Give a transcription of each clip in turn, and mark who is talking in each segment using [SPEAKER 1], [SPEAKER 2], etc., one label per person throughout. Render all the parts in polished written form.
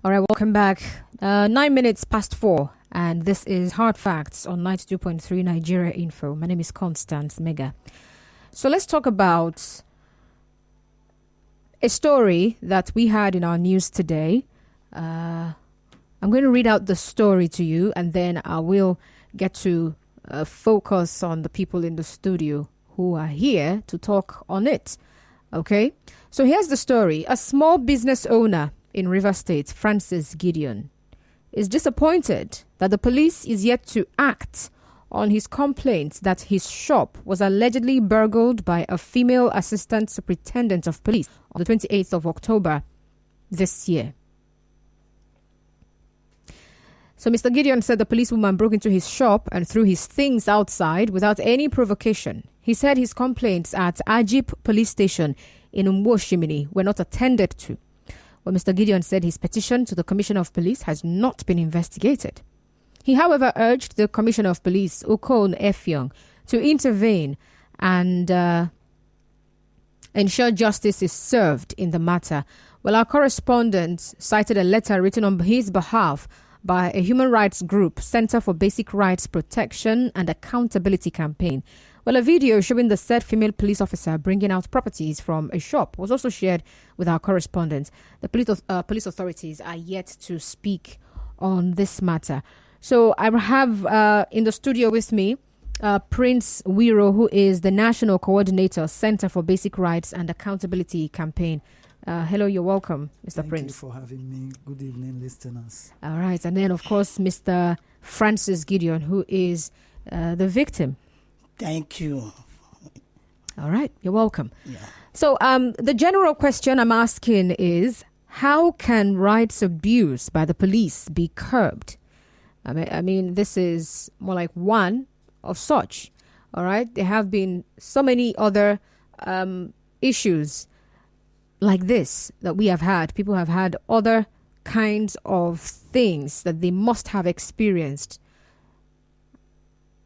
[SPEAKER 1] All right, welcome back. 9 minutes past 4, and this is Hard Facts on 92.3 Nigeria Info. My name is Constance Mega. So let's talk about a story that we had in our news today. I'm going to read out the story to you, and then I will get to focus on the people in the studio who are here to talk on it. Okay? So here's the story. A small business owner in River State, Francis Gideon, is disappointed that the police is yet to act on his complaints that his shop was allegedly burgled by a female assistant superintendent of police on the 28th of October this year. So Mr. Gideon said the policewoman broke into his shop and threw his things outside without any provocation. He said his complaints at Ajip police station in Umwoshimini were not attended to. Well, Mr. Gideon said his petition to the Commissioner of Police has not been investigated. He, however, urged the Commissioner of Police, Okon Effiong, to intervene and ensure justice is served in the matter. Well, our correspondent cited a letter written on his behalf by a human rights group, Center for Basic Rights Protection and Accountability Campaign. Well, a video showing the said female police officer bringing out properties from a shop was also shared with our correspondent. The police authorities are yet to speak on this matter. So I have in the studio with me Prince Wiro, who is the National Coordinator, Center for Basic Rights and Accountability Campaign. Hello, you're welcome, Mr. Prince.
[SPEAKER 2] Thank you for having me. Good evening, listeners.
[SPEAKER 1] All right. And then, of course, Mr. Francis Gideon, who is the victim.
[SPEAKER 3] Thank you.
[SPEAKER 1] All right. You're welcome.
[SPEAKER 3] Yeah.
[SPEAKER 1] So the general question I'm asking is, how can rights abuse by the police be curbed? I mean, this is more like one of such. All right. There have been so many other issues like this that we have had. People have had other kinds of things that they must have experienced.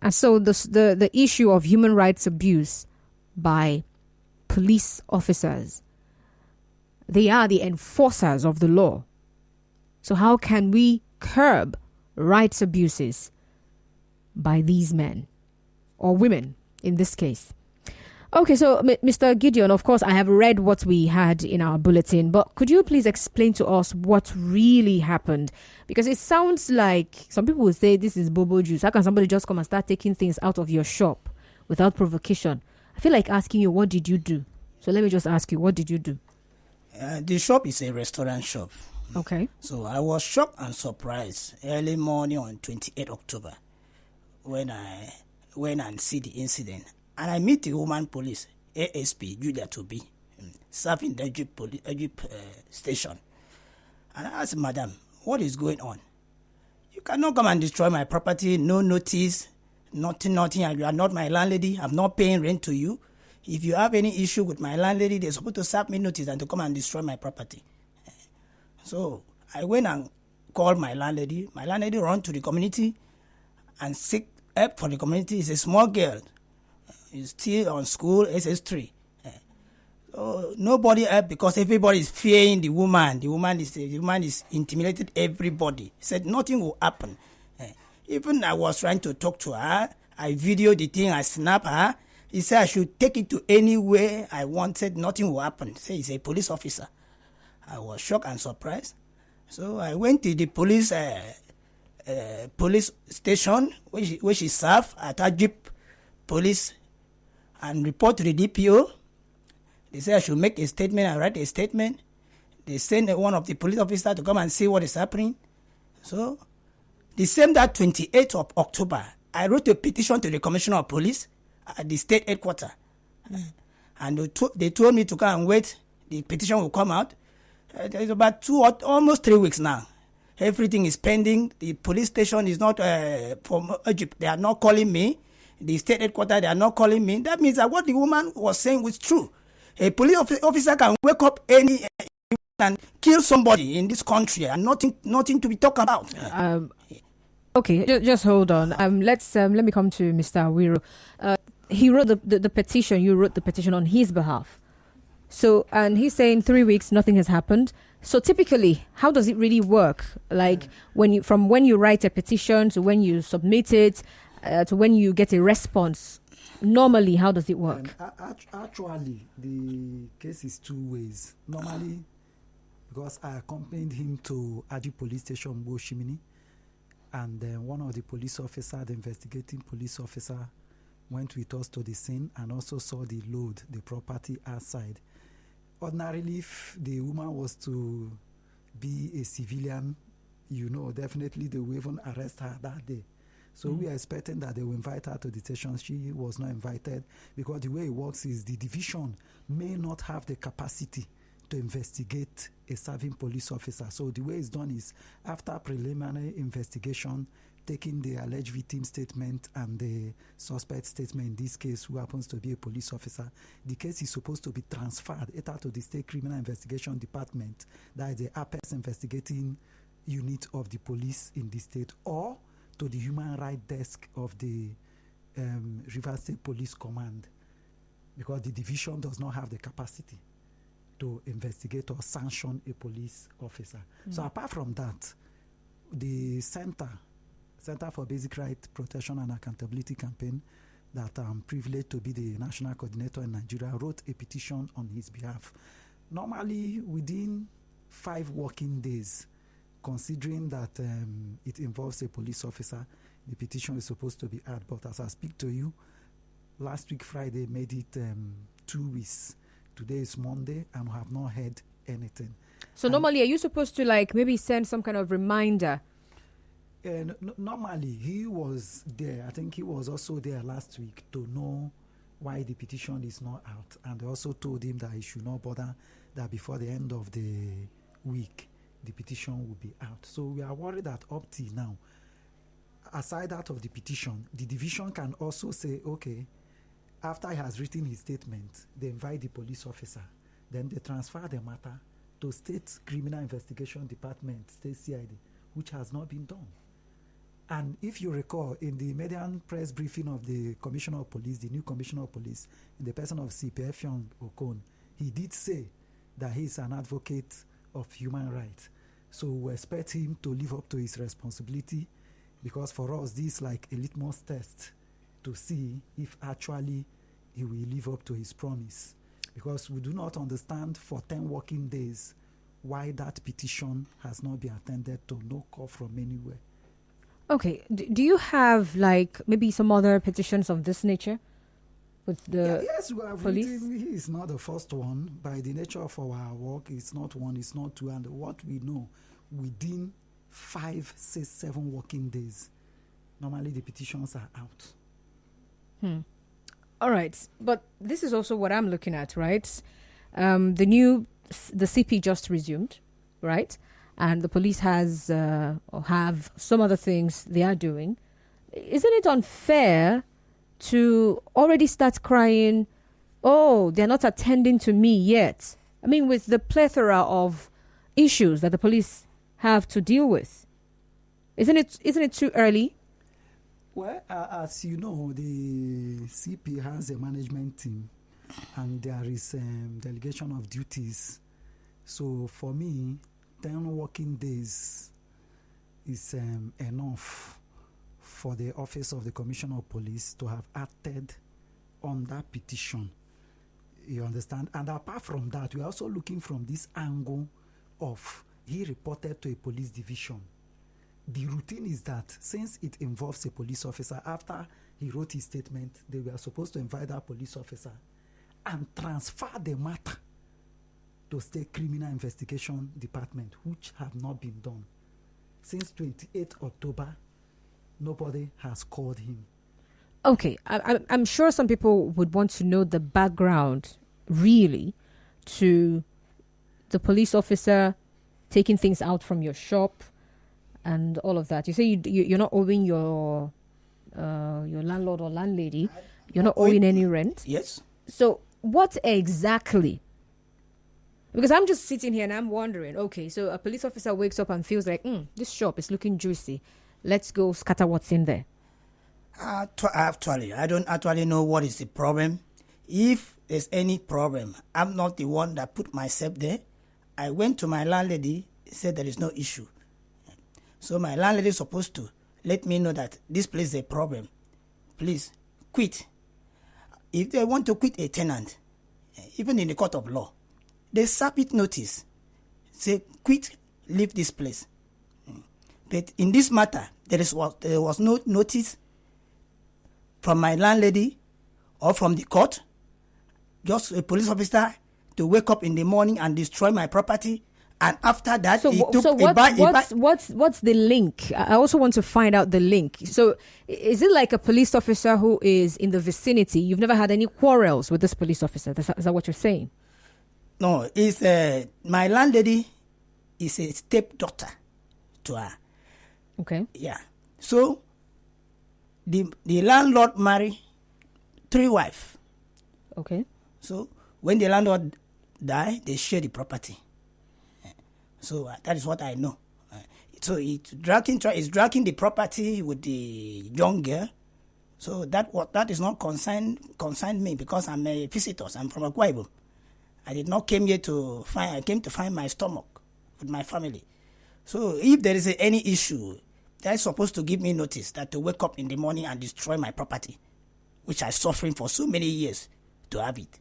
[SPEAKER 1] And so the issue of human rights abuse by police officers, they are the enforcers of the law. So how can we curb rights abuses by these men or women in this case? Okay, so Mr. Gideon, of course, I have read what we had in our bulletin, but could you please explain to us what really happened? Because it sounds like some people will say this is bobo juice. How can somebody just come and start taking things out of your shop without provocation? I feel like asking you, what did you do? So let me just ask you, what did you do?
[SPEAKER 3] The shop is a restaurant shop.
[SPEAKER 1] Okay.
[SPEAKER 3] So I was shocked and surprised early morning on 28 October when I went and see the incident. And I meet the woman police, ASP, Julia Toby, serving the Egypt station. And I asked, Madam, what is going on? You cannot come and destroy my property, no notice, nothing, and you are not my landlady. I'm not paying rent to you. If you have any issue with my landlady, they're supposed to serve me notice and to come and destroy my property. So I went and called my landlady. My landlady ran to the community and seek help for the community. It's a small girl. Is still on school, SS3. So nobody helped because everybody is fearing the woman. The woman is intimidated everybody. Said nothing will happen. Even I was trying to talk to her. I videoed the thing. I snapped her. He said I should take it to anywhere I want. Said nothing will happen. Said he's a police officer. I was shocked and surprised. So I went to the police station where she served at Ajip police and report to the DPO. They say I should make a statement. I write a statement. They send one of the police officers to come and see what is happening. So, the same that 28th of October, I wrote a petition to the Commissioner of Police at the state headquarters. And they told me to come and wait. The petition will come out. There's about almost 3 weeks now. Everything is pending. The police station is not from Egypt. They are not calling me. The state headquarters, they are not calling me. That means that what the woman was saying was true. A police officer can wake up any and kill somebody in this country and nothing to be talked about.
[SPEAKER 1] Okay, just hold on. Let me come to Mr. Wiro. He wrote the petition. You wrote the petition on his behalf. So, and he's saying 3 weeks, nothing has happened. So typically, how does it really work? Like from when you write a petition to when you submit it to when you get a response, normally, how does it work?
[SPEAKER 2] Actually, the case is two ways. Normally, because I accompanied him to Adi Police Station, Boshimini, and then one of the police officers, the investigating police officer, went with us to the scene and also saw the load, the property outside. Ordinarily, if the woman was to be a civilian, definitely they will even arrest her that day. So we are expecting that they will invite her to the station. She was not invited because the way it works is the division may not have the capacity to investigate a serving police officer. So the way it's done is after preliminary investigation, taking the alleged victim statement and the suspect statement, in this case, who happens to be a police officer, the case is supposed to be transferred either to the State Criminal Investigation Department, that is the apex investigating unit of the police in the state, or to the Human Rights Desk of the Rivers State Police Command, because the division does not have the capacity to investigate or sanction a police officer. So apart from that, the Center for Basic Rights Protection and Accountability Campaign, that I'm privileged to be the national coordinator in Nigeria, wrote a petition on his behalf. Normally, within 5 working days, considering that it involves a police officer, the petition is supposed to be out. But as I speak to you, last week Friday made it 2 weeks. Today is Monday, and we have not heard anything.
[SPEAKER 1] So normally, are you supposed to maybe send some kind of reminder?
[SPEAKER 2] Normally, he was there. I think he was also there last week to know why the petition is not out. And they also told him that he should not bother, that before the end of the week, the petition will be out. So we are worried that up till now, aside that of the petition, the division can also say, okay, after he has written his statement, they invite the police officer. Then they transfer the matter to State Criminal Investigation Department, State CID, which has not been done. And if you recall, in the median press briefing of the Commissioner of Police, the new Commissioner of Police, in the person of CP Effiong Okon, he did say that he is an advocate of human rights. So we expect him to live up to his responsibility, because for us, this is like a litmus test to see if actually he will live up to his promise. Because we do not understand for 10 working days why that petition has not been attended to, no call from anywhere.
[SPEAKER 1] Okay. Do you have maybe some other petitions of this nature with the
[SPEAKER 2] yes, we have
[SPEAKER 1] police?
[SPEAKER 2] He is not the first one. By the nature of our work, it's not one, it's not two. And what we know, within 5, 6, 7 working days, normally the petitions are out.
[SPEAKER 1] All right. But this is also what I'm looking at, right? The CP just resumed, right? And the police has or have some other things they are doing. Isn't it unfair to already start crying, oh, they're not attending to me yet? I mean, with the plethora of issues that the police have to deal with. Isn't it too early?
[SPEAKER 2] Well, as you know, the CP has a management team, and there is delegation of duties. So for me, 10 working days is enough for the Office of the Commissioner of Police to have acted on that petition. You understand? And apart from that, we are also looking from this angle of he reported to a police division. The routine is that since it involves a police officer, after he wrote his statement, they were supposed to invite that police officer and transfer the matter to State Criminal Investigation Department, which have not been done. Since 28 October, nobody has called him.
[SPEAKER 1] Okay, I'm sure some people would want to know the background, really, to the police officer taking things out from your shop and all of that. You say you're not owing your landlord or landlady. You're not owing any rent.
[SPEAKER 3] Yes.
[SPEAKER 1] So what exactly? Because I'm just sitting here and I'm wondering, okay, so a police officer wakes up and feels like, this shop is looking juicy. Let's go scatter what's in there.
[SPEAKER 3] Actually, I don't actually know what is the problem. If there's any problem. I'm not the one that put myself there. I went to my landlady, said there is no issue. So my landlady is supposed to let me know that this place is a problem. Please, quit. If they want to quit a tenant, even in the court of law, they serve it notice. Say, quit, leave this place. But in this matter, there was no notice from my landlady or from the court. Just a police officer to wake up in the morning and destroy my property. And after that,
[SPEAKER 1] what's the link? I also want to find out the link. So is it like a police officer who is in the vicinity? You've never had any quarrels with this police officer? Is that what you're saying?
[SPEAKER 3] No, it's my landlady is a stepdaughter to her.
[SPEAKER 1] Okay.
[SPEAKER 3] Yeah. So the landlord married 3 wives.
[SPEAKER 1] Okay.
[SPEAKER 3] So when the landlord died, they share the property. So that is what I know. So it's dragging the property with the young girl. So that is not concerned me because I'm a visitor. I'm from Akwa Ibom. I did not came here to find. I came to find my stomach with my family. So if there is any issue, they're supposed to give me notice that to wake up in the morning and destroy my property, which I'm suffering for so many years to have it.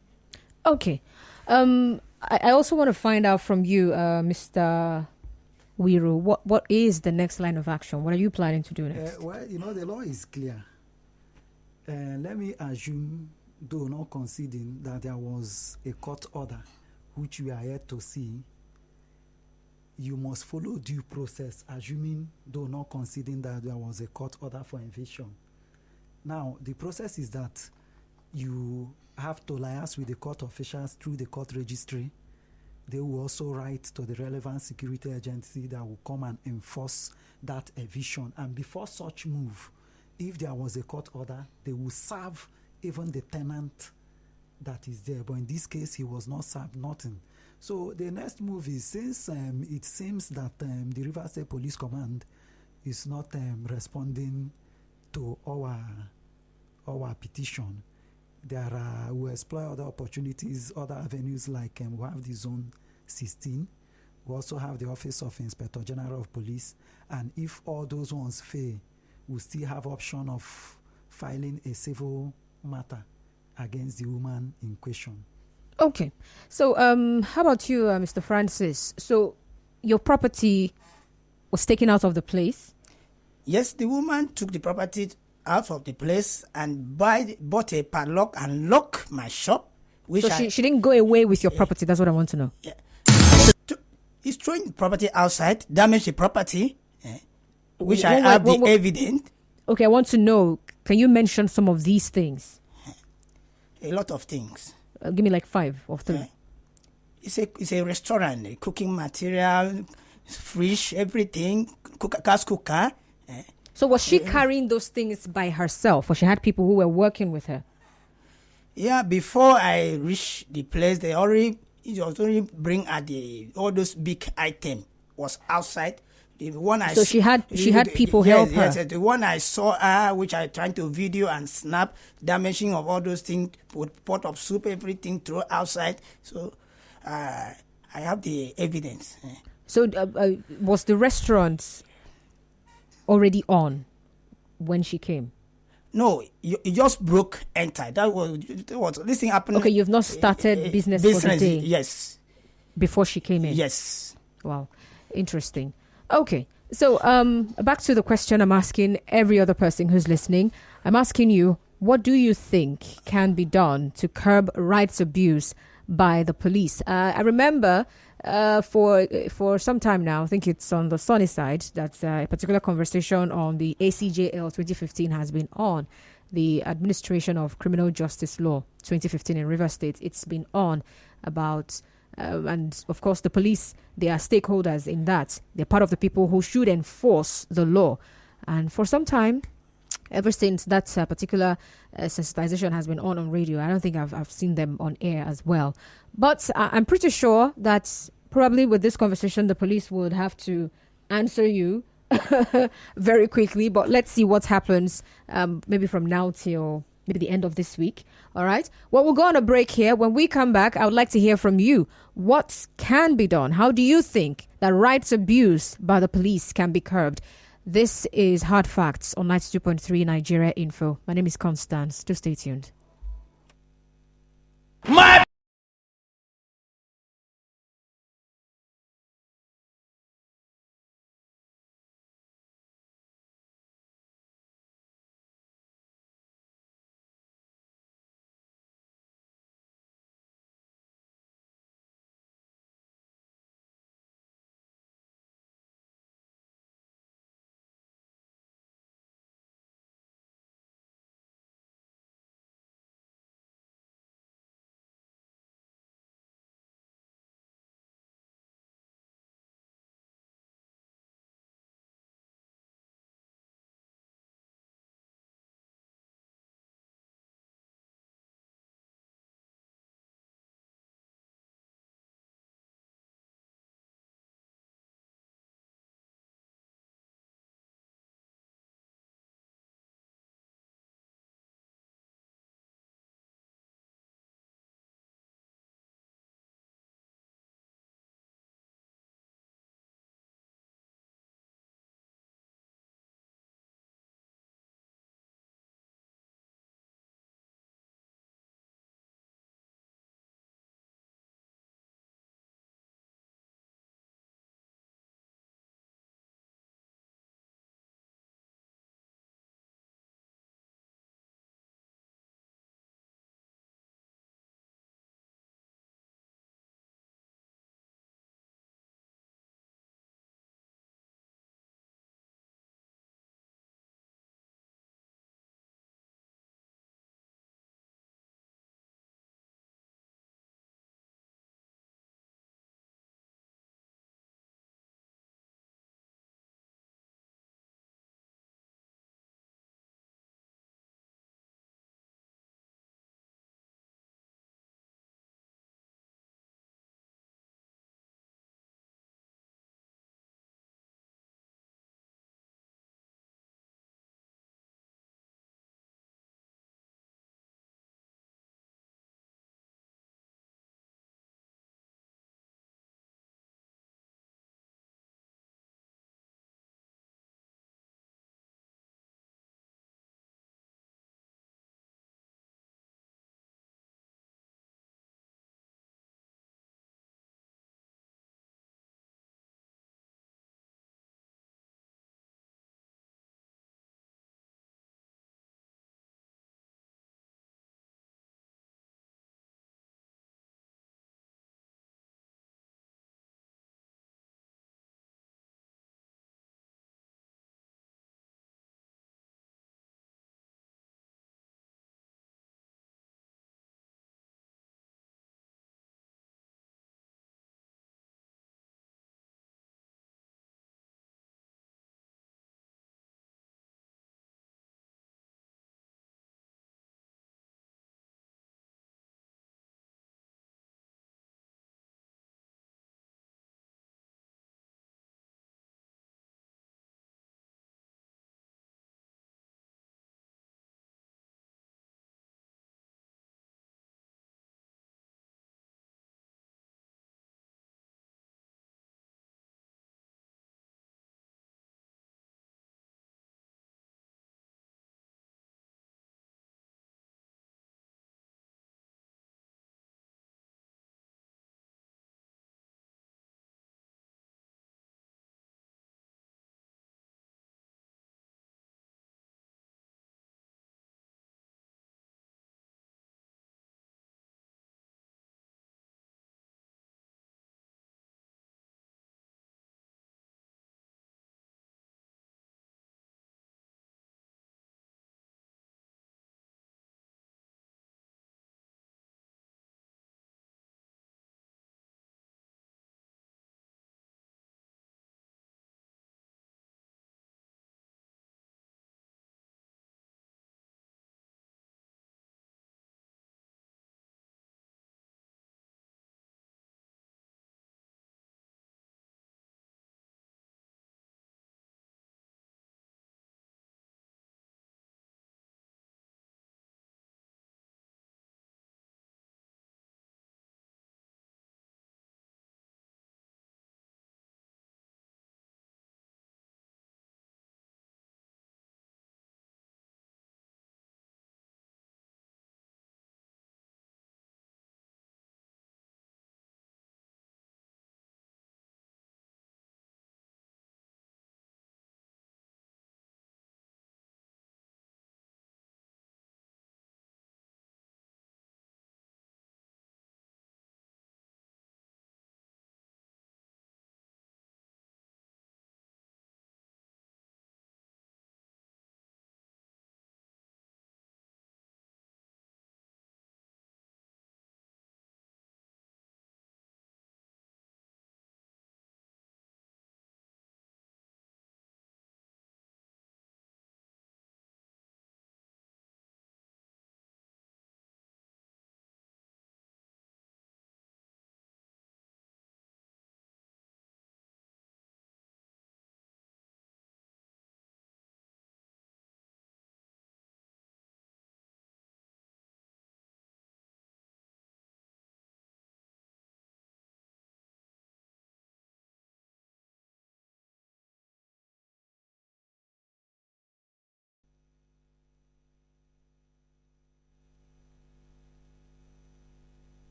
[SPEAKER 1] Okay. I also want to find out from you, Mr. Wiro, what is the next line of action? What are you planning to do next?
[SPEAKER 2] Well, the law is clear. Let me assume, though not conceding, that there was a court order which we are yet to see. You must follow due process, assuming, though not conceding, that there was a court order for eviction. Now, the process is that you have to liaise with the court officials through the court registry. They will also write to the relevant security agency that will come and enforce that eviction. And before such move, if there was a court order, they will serve even the tenant that is there. But in this case, he was not served nothing. So the next move is, since it seems that the Rivers State Police Command is not responding to our petition, we'll explore other opportunities, other avenues, like we have the Zone 16. We also have the Office of Inspector General of Police. And if all those ones fail, we'll still have option of filing a civil matter against the woman in question.
[SPEAKER 1] Okay. So how about you, Mr. Francis? So your property was taken out of the place?
[SPEAKER 3] Yes, the woman took the property out of the place and bought a padlock and locked my shop. Which
[SPEAKER 1] so she didn't go away with your property. That's what I want to know.
[SPEAKER 3] Yeah. He's throwing the property outside, damaged the property, which I have the evidence.
[SPEAKER 1] Okay, I want to know, can you mention some of these things?
[SPEAKER 3] A lot of things.
[SPEAKER 1] Give me like 5 or 3.
[SPEAKER 3] It's a restaurant, a cooking material, fridge, everything, gas cooker.
[SPEAKER 1] So was she carrying those things by herself, or she had people who were working with her?
[SPEAKER 3] Yeah, before I reached the place, they already bring all those big items was outside. The one
[SPEAKER 1] she had people help her.
[SPEAKER 3] Yes, the one I saw, which I tried to video and snap, damaging of all those things, put pot of soup, everything throw outside. So I have the evidence.
[SPEAKER 1] So was the restaurant already on when she came?
[SPEAKER 3] No, it just broke enter. That was this thing happened.
[SPEAKER 1] Okay, you've not started business for the day.
[SPEAKER 3] Yes.
[SPEAKER 1] Before she came in.
[SPEAKER 3] Yes.
[SPEAKER 1] Wow, interesting. Okay, so back to the question I'm asking every other person who's listening. I'm asking you, what do you think can be done to curb rights abuse by the police? I remember for some time now, I think it's on the sunny side, that a particular conversation on the ACJL 2015 has been on, the Administration of Criminal Justice Law 2015 in Rivers State. It's been on about, and of course the police, they are stakeholders in that. They're part of the people who should enforce the law. And for some time, ever since that particular sensitization has been on radio, I don't think I've seen them on air as well. But I'm pretty sure that probably with this conversation, the police would have to answer you very quickly. But let's see what happens maybe from now till maybe the end of this week. All right. Well, we'll go on a break here. When we come back, I would like to hear from you. What can be done? How do you think that rights abuse by the police can be curbed? This is Hard Facts on 92.3 Nigeria Info. My name is Constance. Do stay tuned.
[SPEAKER 4] My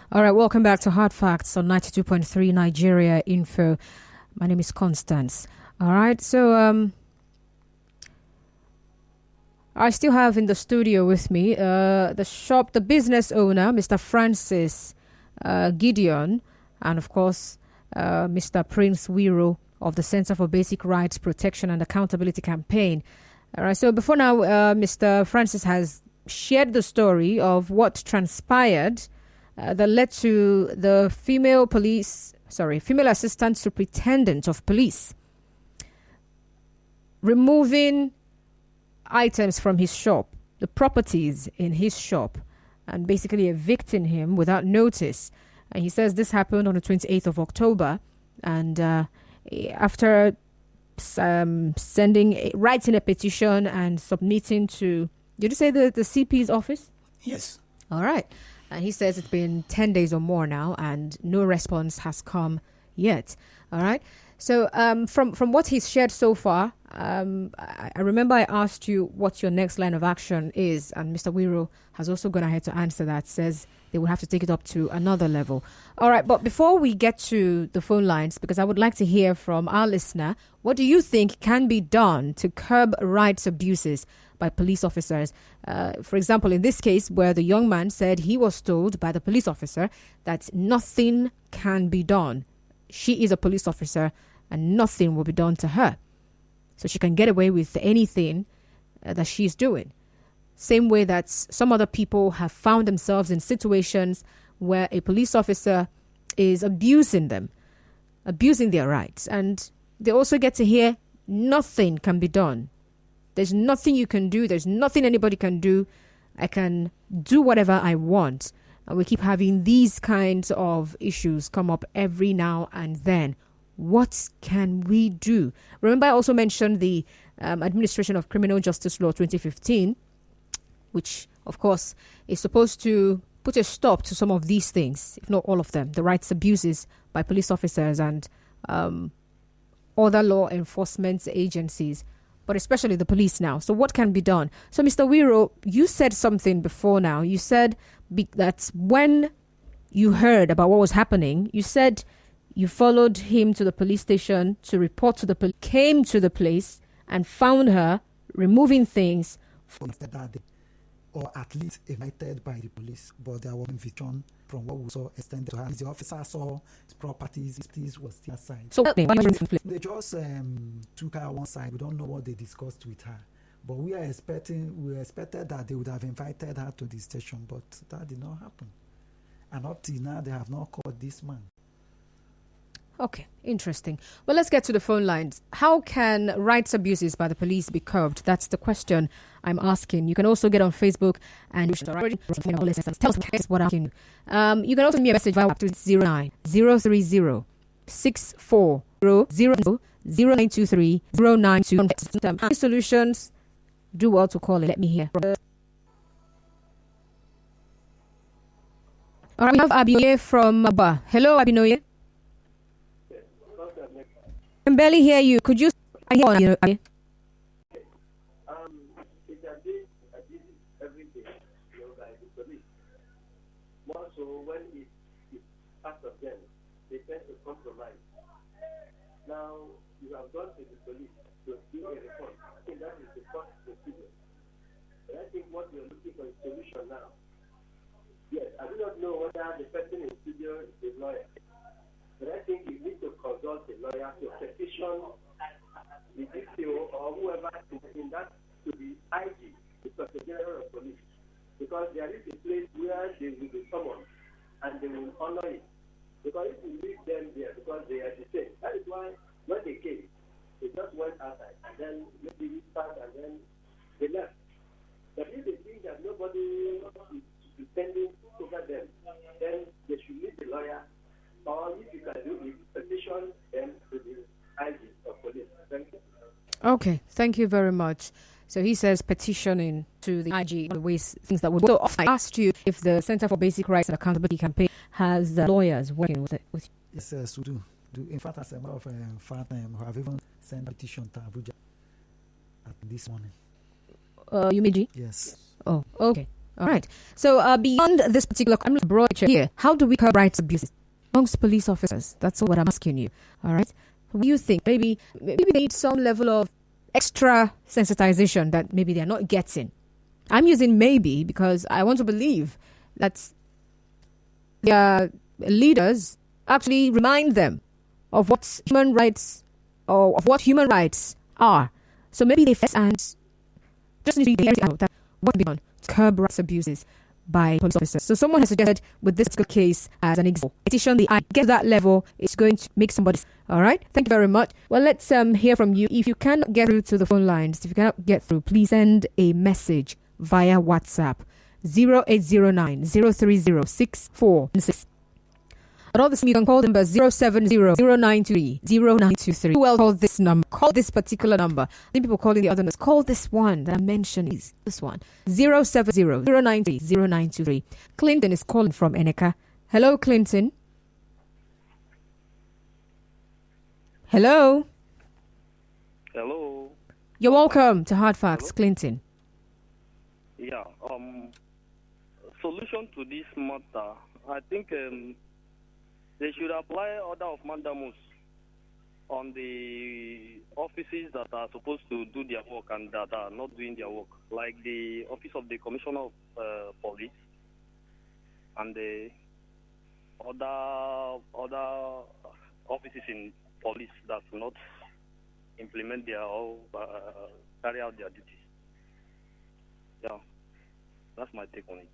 [SPEAKER 1] All right, welcome back to Hard Facts on 92.3 Nigeria Info. My name is Constance. All right, so I still have in the studio with me the business owner, Mr. Francis Gideon, and of course, Mr. Prince Wiro of the Center for Basic Rights Protection and Accountability Campaign. All right, so before now, Mr. Francis has shared the story of what transpired that led to the female assistant superintendent of police removing items from his shop, the properties in his shop, and basically evicting him without notice. And he says this happened on the 28th of October. And after writing a petition and submitting to, did you say the CP's office?
[SPEAKER 3] Yes.
[SPEAKER 1] All right. And he says it's been 10 days or more now and no response has come yet. All right. So from what he's shared so far, I remember I asked you what your next line of action is. And Mr. Wiro has also gone ahead to answer that, says they will have to take it up to another level. All right. But before we get to the phone lines, because I would like to hear from our listener, what do you think can be done to curb rights abuses by police officers? For example, in this case where the young man said he was told by the police officer that nothing can be done. She is a police officer and nothing will be done to her. So she can get away with anything that she's doing. Same way that some other people have found themselves in situations where a police officer is abusing them, abusing their rights. And they also get to hear nothing can be done. There's nothing you can do. There's nothing anybody can do. I can do whatever I want. And we keep having these kinds of issues come up every now and then. What can we do? Remember, I also mentioned the Administration of Criminal Justice Law 2015, which, of course, is supposed to put a stop to some of these things, if not all of them, the rights abuses by police officers and other law enforcement agencies, but especially the police now. So what can be done? So, Mr. Wiro, you said something before now. You said that when you heard about what was happening, you said you followed him to the police station to report to the police, came to the place and found her removing things.
[SPEAKER 2] Or at least invited by the police, but there was vision from what we saw extended to her. The officer saw his properties was still aside.
[SPEAKER 1] So
[SPEAKER 2] they just took her one side. We don't know what they discussed with her, but we expected that they would have invited her to the station, but that did not happen. And up till now, they have not caught this man.
[SPEAKER 1] Okay, interesting. Well, let's get to the phone lines. How can rights abuses by the police be curbed? That's the question I'm asking. You can also get on Facebook and tell us what I'm asking. You can also send me a message via WhatsApp to 09 030 0923 092. Solutions, do well to call it. Let me hear. All right, we have Abinoye from Aba. Hello, Abinoye. I can barely hear you. Could you?
[SPEAKER 4] It's a bit every day, by the police. More so when it's part of them, they tend to compromise. Now, you have gone to the police to do a report. I think that is the first procedure. But I think what we are looking for is a solution now. Yes, I do not know whether the person in studio is a lawyer. But I think you need to consult a lawyer to petition the DCO or whoever is in that to the IG, the Inspector General of Police. Because there is a place where they will be summoned and they will honor it. Because if you leave them there, because they are the same. That is why when they came, they just went outside and then maybe we start and then they left. But if they think that nobody is defending over them, then they should meet the lawyer. Or if you can do it, petition them to the IG of police. Thank you.
[SPEAKER 1] Okay, thank you very much. So he says petitioning to the IG, the ways things that would. So I asked you if the Center for Basic Rights and Accountability Campaign has lawyers working with it.
[SPEAKER 2] Yes, we do. In fact, as a matter of fact, I have even sent a petition to Abuja this morning.
[SPEAKER 1] You mean?
[SPEAKER 2] Yes.
[SPEAKER 1] Oh, okay. All right. So beyond this particular broad picture here, how do we curb rights abuses amongst police officers? That's what I'm asking you. All right. What do you think? Maybe they need some level of extra sensitization that maybe they're not getting. I'm using maybe because I want to believe that their leaders actually remind them of what human rights are. So maybe they face and just need to be out that what can be done to curb rights abuses by police officers. So someone has suggested with this case as an example, petition the I get to that level, it's going to make somebody. All right. Thank you very much. Well, let's hear from you. If you cannot get through to the phone lines, if you cannot get through, please send a message via WhatsApp 0809 030 6416. At all this, you can call number 070-093-0923. Who else called this number? Call this particular number. I think people calling the other numbers. Call this one that I mentioned is this one. 070-093-0923. Clinton is calling from Eneka. Hello, Clinton. Hello.
[SPEAKER 5] Hello.
[SPEAKER 1] You're welcome to Hard Facts,
[SPEAKER 5] Hello?
[SPEAKER 1] Clinton.
[SPEAKER 5] Yeah. Solution to this matter, I think they should apply order of mandamus on the offices that are supposed to do their work and that are not doing their work, like the office of the Commissioner of Police and the other offices in police that do not implement their or carry out their duties. Yeah, that's my take on it.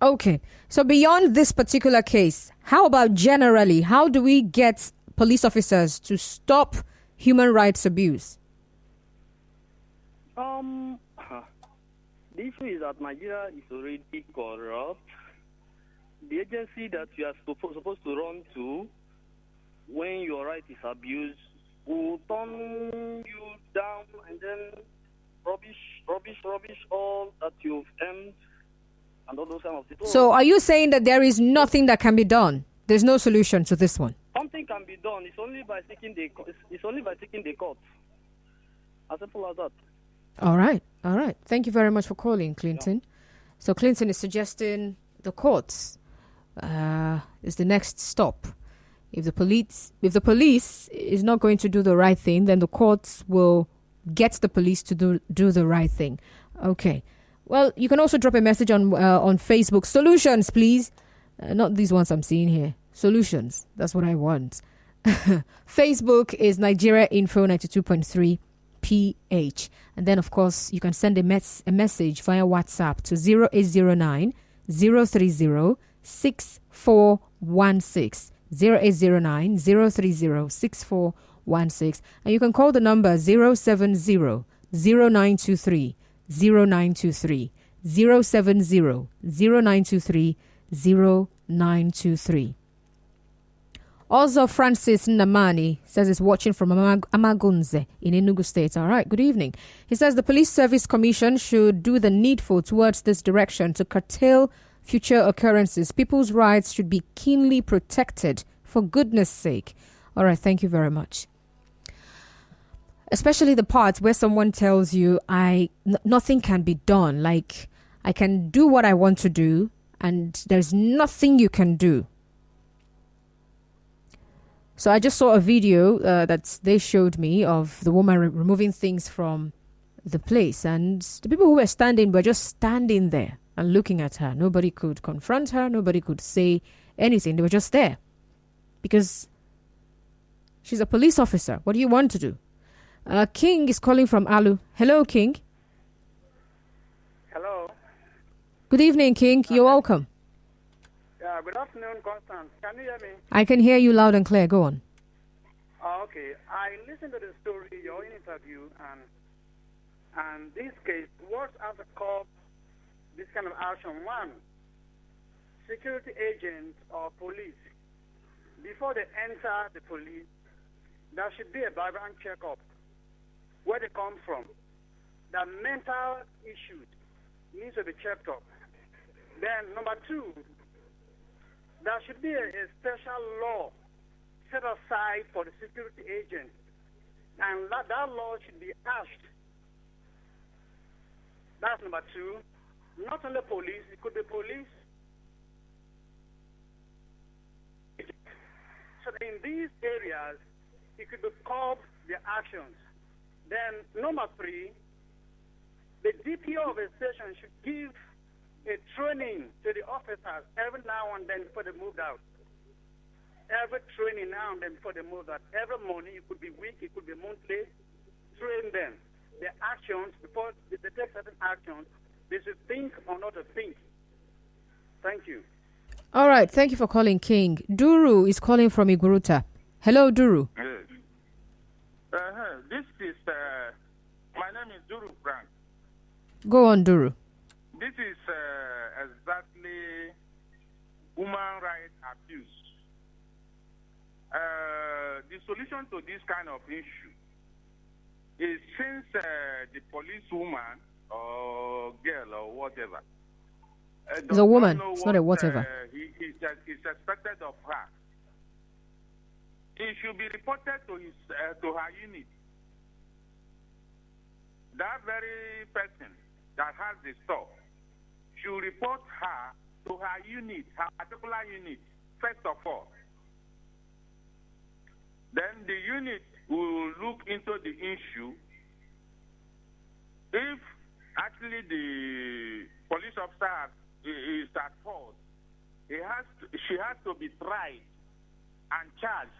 [SPEAKER 1] Okay, so beyond this particular case, how about generally, how do we get police officers to stop human rights abuse?
[SPEAKER 5] The issue is that Nigeria is already corrupt. The agency that you are supposed to run to when your right is abused will turn you down and then rubbish all that you've earned. And all those kind of things.
[SPEAKER 1] So are you saying that there is nothing that can be done? There's no solution to this one?
[SPEAKER 5] Something can be done. It's only by seeking the court. As simple as that.
[SPEAKER 1] All right. Thank you very much for calling, Clinton. Yeah. So Clinton is suggesting the courts is the next stop. If the police is not going to do the right thing, then the courts will get the police to do the right thing. Okay. Well, you can also drop a message on Facebook. Solutions, please. Not these ones I'm seeing here. Solutions. That's what I want. Facebook is Nigeria Info 92.3 PH. And then, of course, you can send a message via WhatsApp to 0809 030 6416. 0809 030 6416. And you can call the number 070 0923 0923 070 0923 0923. Also, Francis Namani says he's watching from Amagunze in Enugu State. All right, good evening. He says the Police Service Commission should do the needful towards this direction to curtail future occurrences. People's rights should be keenly protected, for goodness sake. All right, thank you very much. Especially the parts where someone tells you nothing can be done. Like, I can do what I want to do and there's nothing you can do. So I just saw a video that they showed me of the woman removing things from the place. And the people who were standing were just standing there and looking at her. Nobody could confront her. Nobody could say anything. They were just there. Because she's a police officer. What do you want to do? King is calling from Alu. Hello, King.
[SPEAKER 6] Hello.
[SPEAKER 1] Good evening, King. You're welcome.
[SPEAKER 6] Yeah, good afternoon, Constance. Can you hear me?
[SPEAKER 1] I can hear you loud and clear. Go on.
[SPEAKER 6] Okay. I listened to the story, your interview, and this case, what has caused this kind of action? One, security agents or police, before they enter the police, there should be a background checkup. Where they come from. The mental issues needs to be checked up. Then, number two, there should be a special law set aside for the security agent. And that law should be passed. That's number two. not only police, it could be police. So in these areas, it could be curb their actions. Then number 3, the DPO of a station should give a training to the officers every now and then before they move out. Every training now and then before they move out. Every morning, it could be week, it could be monthly. Train them. Their actions, before they take certain actions, they should think or not to think. Thank you.
[SPEAKER 1] All right. Thank you for calling, King. Duru is calling from Iguruta. Hello, Duru.
[SPEAKER 7] Yes. This is, my name is Duru Frank.
[SPEAKER 1] Go on, Duru.
[SPEAKER 7] This is exactly human rights abuse. The solution to this kind of issue is, since the policewoman or girl or whatever,
[SPEAKER 1] It's a woman. It's not a whatever.
[SPEAKER 7] Is expected of her. It should be reported to her unit. That very person that has the store should report her to her unit, her particular unit, first of all. Then the unit will look into the issue. If actually the police officer is at fault, she has to be tried and charged.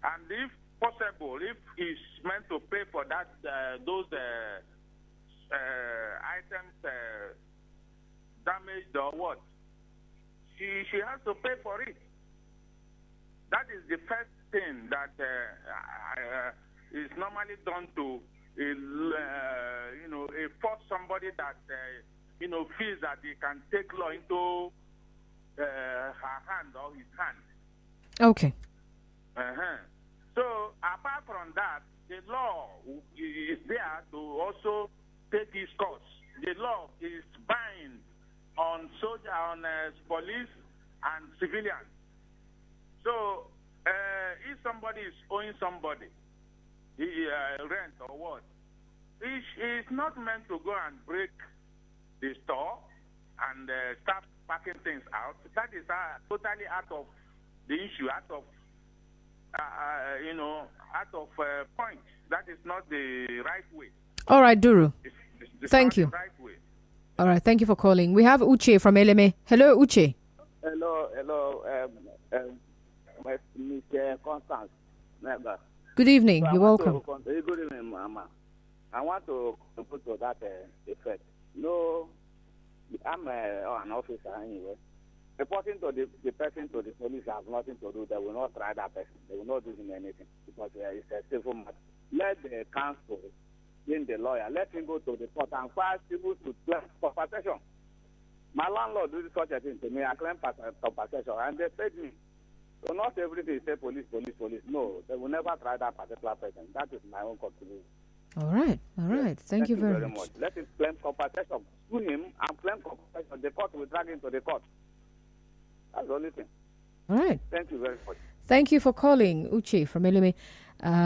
[SPEAKER 7] And if possible, if he's meant to pay for that, those items damaged or what, she has to pay for it. That is the first thing that is normally done to force somebody that feels that he can take law into her hand or his hand.
[SPEAKER 1] Okay.
[SPEAKER 7] So apart from that, the law is there to also take its course. The law is bind on police and civilians. So if somebody is owing somebody rent or what, is not meant to go and break the store and start packing things out. That is totally out of the issue, out of point. That is not the right way.
[SPEAKER 1] All right, Duru.
[SPEAKER 7] It's
[SPEAKER 1] Thank
[SPEAKER 7] not
[SPEAKER 1] you.
[SPEAKER 7] the right way.
[SPEAKER 1] All right, thank you for calling. We have Uche from Eleme. Hello, Uche.
[SPEAKER 8] Hello, Mr. Constance.
[SPEAKER 1] Good evening.
[SPEAKER 8] So
[SPEAKER 1] You're welcome.
[SPEAKER 8] Good evening, Mama. I want to put to that effect. No, I'm an officer anyway. Reporting to the person to the police has nothing to do. They will not try that person. They will not do him anything because it's a civil matter. Let the counsel, being the lawyer, let him go to the court and file people to claim compensation. My landlord did such a thing to me. I claim compensation and they paid me. So not everything is say police. No, they will never try that particular person. That is my own contribution.
[SPEAKER 1] All right.
[SPEAKER 8] Yes.
[SPEAKER 1] Thank you very much.
[SPEAKER 8] Let him claim compensation. Sue him and claim compensation. The court will drag him to the court. That's the only thing.
[SPEAKER 1] All right.
[SPEAKER 8] Thank you very much.
[SPEAKER 1] Thank you for calling, Uche from Eleme.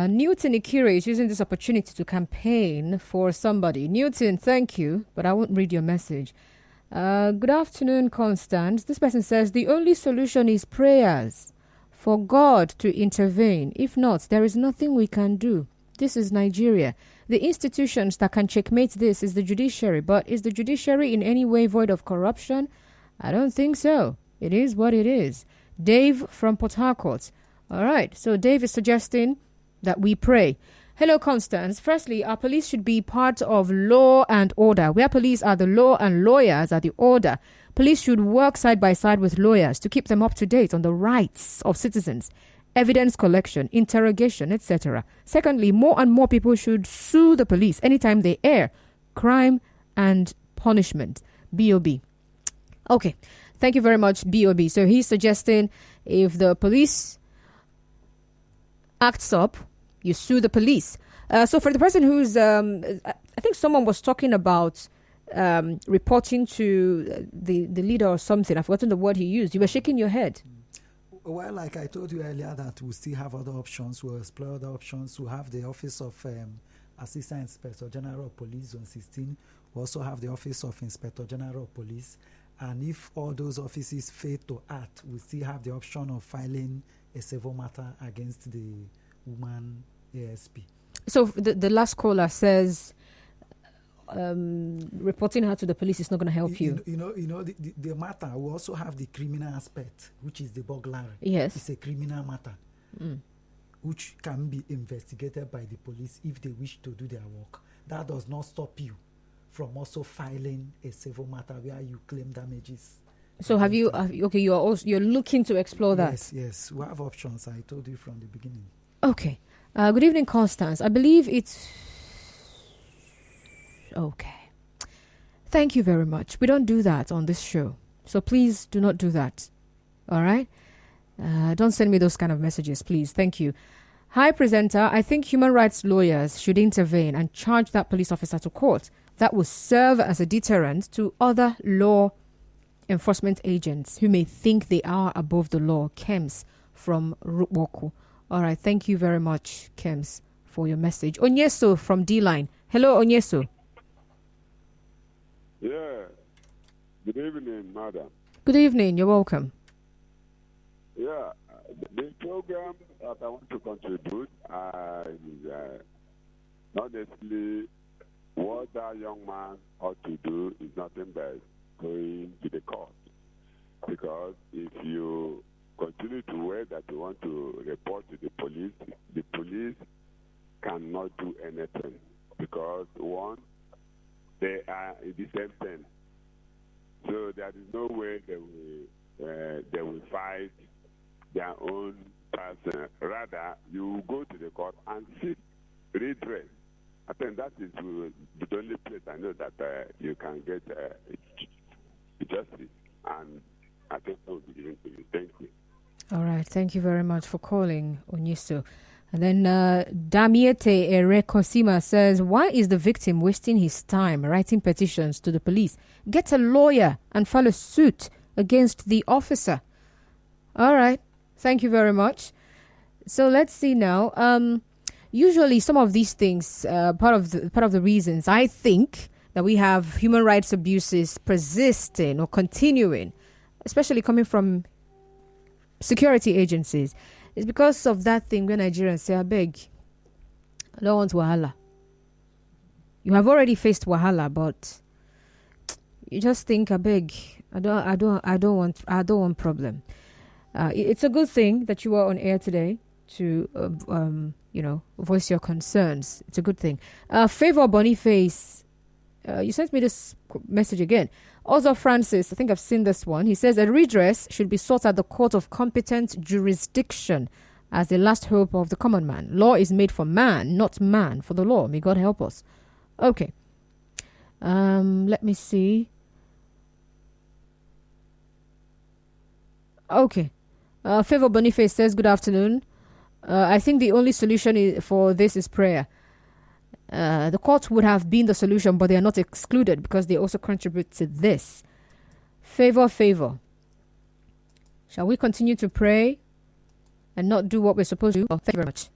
[SPEAKER 1] Newton Ikire is using this opportunity to campaign for somebody. Newton, thank you, but I won't read your message. Good afternoon, Constance. This person says the only solution is prayers for God to intervene. If not, there is nothing we can do. This is Nigeria. The institutions that can checkmate this is the judiciary. But is the judiciary in any way void of corruption? I don't think so. It is what it is. Dave from Port Harcourt. All right. So Dave is suggesting that we pray. Hello, Constance. Firstly, our police should be part of law and order. Where police are the law and lawyers are the order. Police should work side by side with lawyers to keep them up to date on the rights of citizens, evidence collection, interrogation, etc. Secondly, more and more people should sue the police anytime they err. Crime and punishment. B.O.B. Okay. Thank you very much, B.O.B. So he's suggesting if the police acts up, you sue the police. So for the person who's, I think someone was talking about reporting to the leader or something. I've forgotten the word he used. You were shaking your head.
[SPEAKER 2] Well, like I told you earlier, that we still have other options. We'll explore other options. We have the Office of Assistant Inspector General of Police, Zone 16. We also have the Office of Inspector General of Police. And if all those offices fail to act, we still have the option of filing a civil matter against the woman ASP.
[SPEAKER 1] So the last caller says reporting her to the police is not going to help you.
[SPEAKER 2] The matter, we also have the criminal aspect, which is the burglary.
[SPEAKER 1] Yes.
[SPEAKER 2] It's a criminal matter, which can be investigated by the police if they wish to do their work. That does not stop you from also filing a civil matter where you claim damages.
[SPEAKER 1] So have you? You're looking to explore that.
[SPEAKER 2] Yes. We have options. I told you from the beginning.
[SPEAKER 1] Okay. Good evening, Constance. I believe it's okay. Thank you very much. We don't do that on this show, so please do not do that. All right. Don't send me those kind of messages, please. Thank you. Hi, presenter. I think human rights lawyers should intervene and charge that police officer to court. That will serve as a deterrent to other law enforcement agents who may think they are above the law. Kems from Rukwoku. All right. Thank you very much, Kems, for your message. Onyeso from D-Line. Hello, Onyeso.
[SPEAKER 9] Yeah. Good evening, madam.
[SPEAKER 1] Good evening. You're welcome.
[SPEAKER 9] Yeah. The program that I want to contribute is honestly what that young man ought to do is nothing but going to the court. Because if you continue to wait that you want to report to the police cannot do anything. Because one, they are in the same thing. So there is no way they will fight their own person. Rather, you go to the court and seek redress. I think that is the only place I know that you can get justice. And I think that will be given to you. Thank you.
[SPEAKER 1] All right. Thank you very much for calling, Onyeso. And then Damiete Erekosima says, why is the victim wasting his time writing petitions to the police? Get a lawyer and file a suit against the officer. All right. Thank you very much. So let's see now. Usually some of these things, part of the reasons I think that we have human rights abuses persisting or continuing, especially coming from security agencies, is because of that thing when Nigerians say, I beg, I don't want wahala. You have already faced wahala, but you just think, I beg, I don't want problem. It's a good thing that you are on air today to voice your concerns. It's a good thing. Favor Boniface, you sent me this message again. Also, Francis, I think I've seen this one. He says a redress should be sought at the court of competent jurisdiction as the last hope of the common man. Law is made for man, not man for the law. May God help us. Okay. Let me see. Okay. Favor Boniface says, good afternoon. I think the only solution for this is prayer. The court would have been the solution, but they are not excluded because they also contribute to this. Favor. Shall we continue to pray and not do what we're supposed to do? Oh, thank you very much.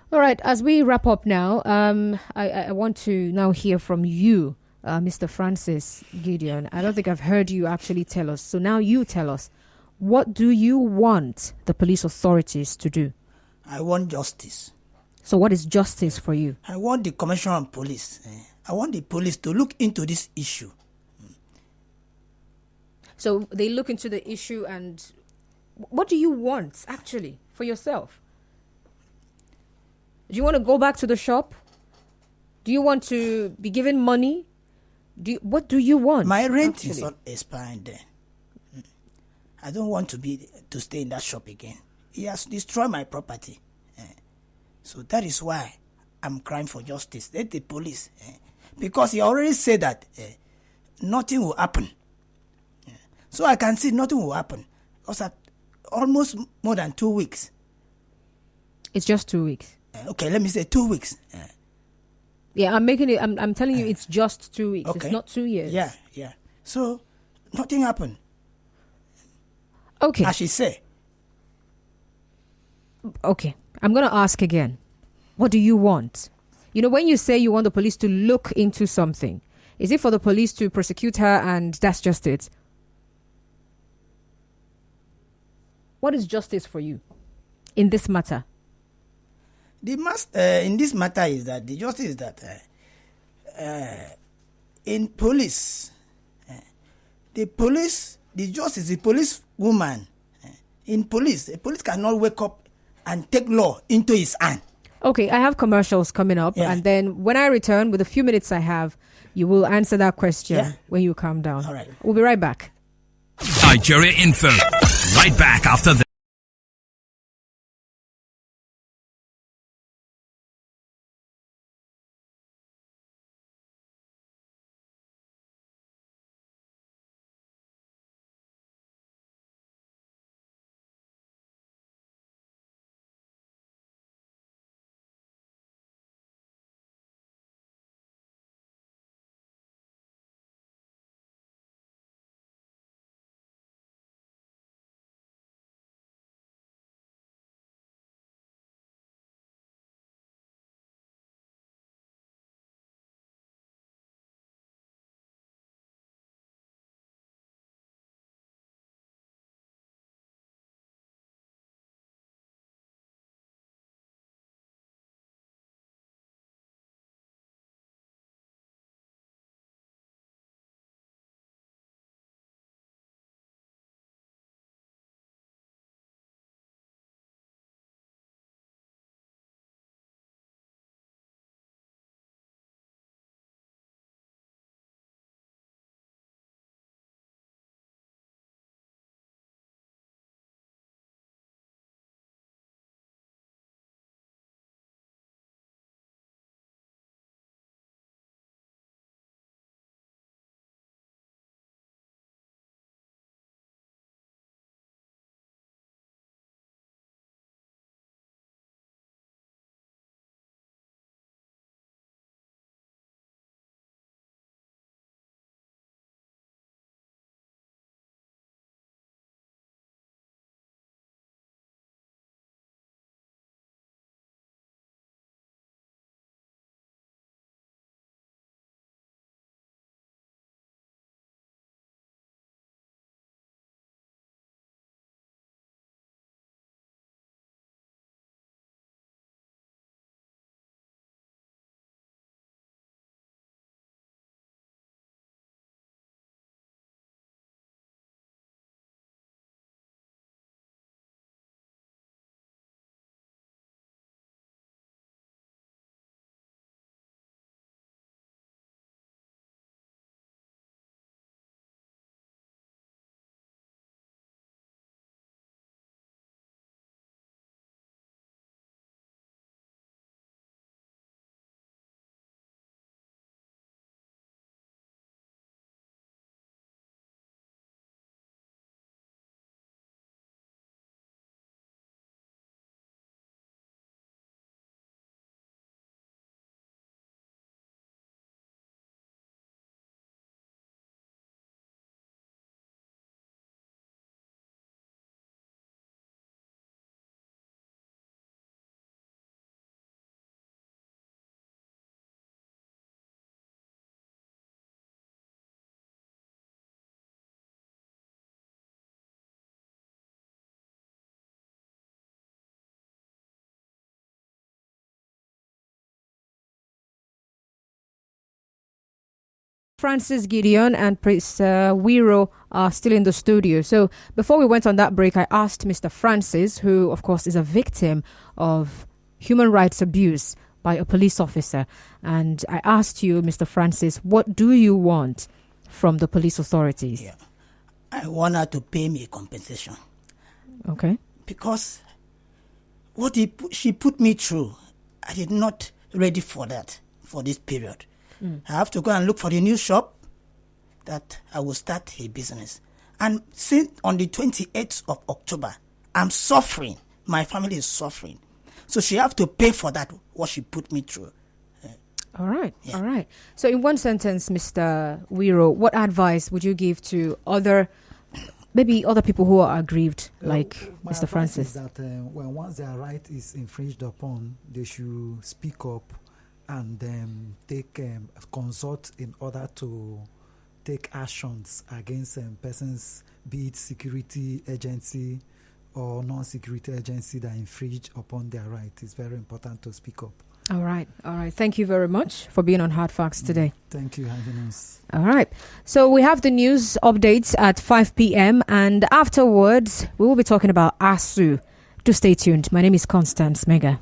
[SPEAKER 1] All right, as we wrap up now, I want to now hear from you, Mr. Francis Gideon. I don't think I've heard you actually tell us. So now you tell us, what do you want the police authorities to do?
[SPEAKER 3] I want justice.
[SPEAKER 1] So what is justice for you?
[SPEAKER 3] I want the Commissioner of Police. I want the police to look into this issue.
[SPEAKER 1] So they look into the issue, and what do you want actually for yourself? Do you want to go back to the shop? Do you want to be given money? What do you want?
[SPEAKER 3] My rent is not expiring there. I don't want to stay in that shop again. He has destroyed my property. So that is why I'm crying for justice. Let the police. Because he already said that nothing will happen. So I can see nothing will happen. Because almost more than 2 weeks.
[SPEAKER 1] It's just 2 weeks.
[SPEAKER 3] Okay, let me say 2 weeks.
[SPEAKER 1] Yeah, I'm making it. I'm telling you, it's just 2 weeks.
[SPEAKER 3] Okay.
[SPEAKER 1] It's not 2 years.
[SPEAKER 3] Yeah. So nothing happened.
[SPEAKER 1] Okay.
[SPEAKER 3] As she said.
[SPEAKER 1] Okay. I'm going to ask again. What do you want? You know, when you say you want the police to look into something, is it for the police to prosecute her and that's just it? What is justice for you in this matter?
[SPEAKER 3] In this matter is that the justice is that in police, the police woman, in police, the police cannot wake up and take law into his hand.
[SPEAKER 1] Okay, I have commercials coming up, and then when I return with the few minutes I have, you will answer that question when you calm down.
[SPEAKER 3] All right.
[SPEAKER 1] We'll be right back.
[SPEAKER 10] Nigeria Info. Right back after this.
[SPEAKER 1] Francis, Gideon, and Prince Wiro are still in the studio. So before we went on that break, I asked Mr. Francis, who of course is a victim of human rights abuse by a police officer. And I asked you, Mr. Francis, what do you want from the police authorities?
[SPEAKER 3] Yeah. I want her to pay me compensation.
[SPEAKER 1] Okay.
[SPEAKER 3] Because what she put me through, I did not ready for that, for this period. I have to go and look for the new shop that I will start a business. And since on the 28th of October, I'm suffering. My family is suffering. So she have to pay for that, what she put me through.
[SPEAKER 1] All right. Yeah. All right. So in one sentence, Mr. Wiro, what advice would you give to other maybe other people who are aggrieved, like
[SPEAKER 2] My
[SPEAKER 1] Mr.
[SPEAKER 2] advice
[SPEAKER 1] Francis?
[SPEAKER 2] is that when once their right is infringed upon, they should speak up and take consult in order to take actions against persons, be it security agency or non-security agency that infringe upon their right. It's very important to speak up.
[SPEAKER 1] All right. Thank you very much for being on Hard Facts today.
[SPEAKER 2] Thank you, having us.
[SPEAKER 1] All right. So we have the news updates at 5 p.m. and afterwards we will be talking about ASU. Do stay tuned. My name is Constance Mega.